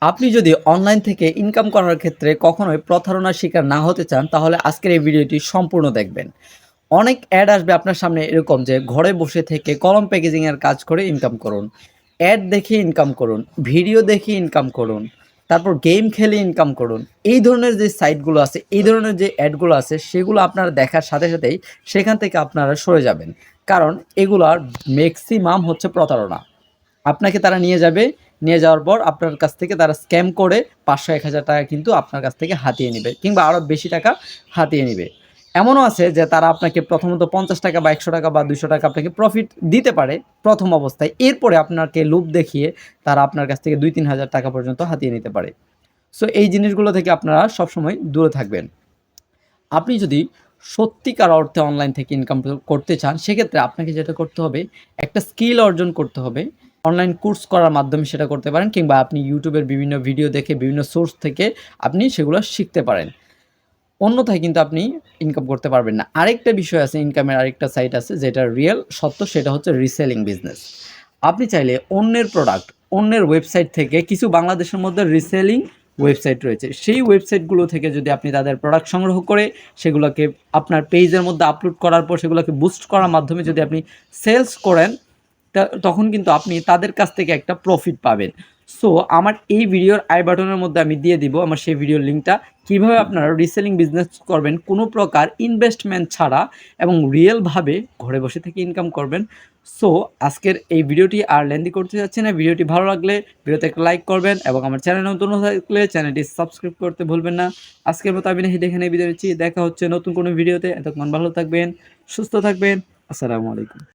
আপনি যদি অনলাইন থেকে ইনকাম করার ক্ষেত্রে কখনোই প্রতারণার শিকার না হতে চান, তাহলে আজকের এই ভিডিওটি সম্পূর্ণ দেখবেন। অনেক অ্যাড আসবে আপনার সামনে এরকম যে, ঘরে বসে থেকে কলম প্যাকেজিং এর কাজ করে ইনকাম করুন। অ্যাড দেখে ইনকাম করুন, ভিডিও দেখে ইনকাম করুন, তারপর গেম খেলে ইনকাম করুন। এই ধরনের যে সাইটগুলো আছে, এই ধরনের যে অ্যাডগুলো আছে, সেগুলো আপনারা দেখার সাথে সাথেই সেখান থেকে আপনারা সরে যাবেন। কারণ এগুলার মেক্সিমাম হচ্ছে প্রতারণা। আপনাকে তারা নিয়ে যাবে। নিয়ে যাওয়ার পর আপনার কাছ থেকে তারা স্ক্যাম করে ৫০০-১,০০০ টাকা কিন্তু আপনার কাছ থেকে হাতিয়ে নিবে, কিংবা আরও বেশি টাকা হাতিয়ে নিবে। এমনও আছে যে তারা আপনাকে প্রথমত ৳৫০ বা ৳১০০ বা ৳২০০ আপনাকে প্রফিট দিতে পারে প্রথম অবস্থায়। এরপরে আপনাকে লোভ দেখিয়ে তারা আপনার কাছ থেকে ৳২-৩,০০০ টাকা পর্যন্ত হাতিয়ে নিতে পারে। সো এই জিনিসগুলো থেকে আপনারা সবসময় দূরে থাকবেন। আপনি যদি সত্যিকার অর্থে অনলাইন থেকে ইনকাম করতে চান, সেক্ষেত্রে আপনাকে যেটা করতে হবে, একটা স্কিল অর্জন করতে হবে। অনলাইন কোর্স করার মাধ্যমে সেটা করতে পারেন, কিংবা আপনি ইউটিউবের বিভিন্ন ভিডিও দেখে বিভিন্ন সোর্স থেকে আপনি সেগুলো শিখতে পারেন। অন্যথায় কিন্তু আপনি ইনকাম করতে পারবেন না। আরেকটা বিষয় আছে, ইনকামের আরেকটা সাইট আছে যেটা রিয়েল সত্য, সেটা হচ্ছে রিসেলিং বিজনেস। আপনি চাইলে অন্যের প্রোডাক্ট, অন্যের ওয়েবসাইট থেকে, কিছু বাংলাদেশের মধ্যে রিসেলিং ওয়েবসাইট রয়েছে, সেই ওয়েবসাইটগুলো থেকে যদি আপনি তাদের প্রোডাক্ট সংগ্রহ করে সেগুলোকে আপনার পেজের মধ্যে আপলোড করার পর সেগুলোকে বুস্ট করার মাধ্যমে যদি আপনি সেলস করেন, তখন কিন্তু আপনি তাদের কাছ থেকে একটা প্রফিট পাবেন। সো আমার এই ভিডিওর আই বাটনের মধ্যে আমি দিয়ে দিব আমার সেই ভিডিওর লিঙ্কটা, কীভাবে আপনারা রিসেলিং বিজনেস করবেন কোনো প্রকার ইনভেস্টমেন্ট ছাড়া এবং রিয়েলভাবে ঘরে বসে থেকে ইনকাম করবেন। সো আজকের এই ভিডিওটি আর লেন্দি করতে যাচ্ছি না। ভিডিওটি ভালো লাগলে ভিডিওতে একটা লাইক করবেন, এবং আমার চ্যানেল নতুন থাকলে চ্যানেলটি সাবস্ক্রাইব করতে ভুলবেন না। আজকের মতো আমি নাহিদ এখানে বিদায় নিচ্ছি। দেখা হচ্ছে নতুন কোনো ভিডিওতে। এতক্ষণ ভালো থাকবেন, সুস্থ থাকবেন। আসসালামু আলাইকুম।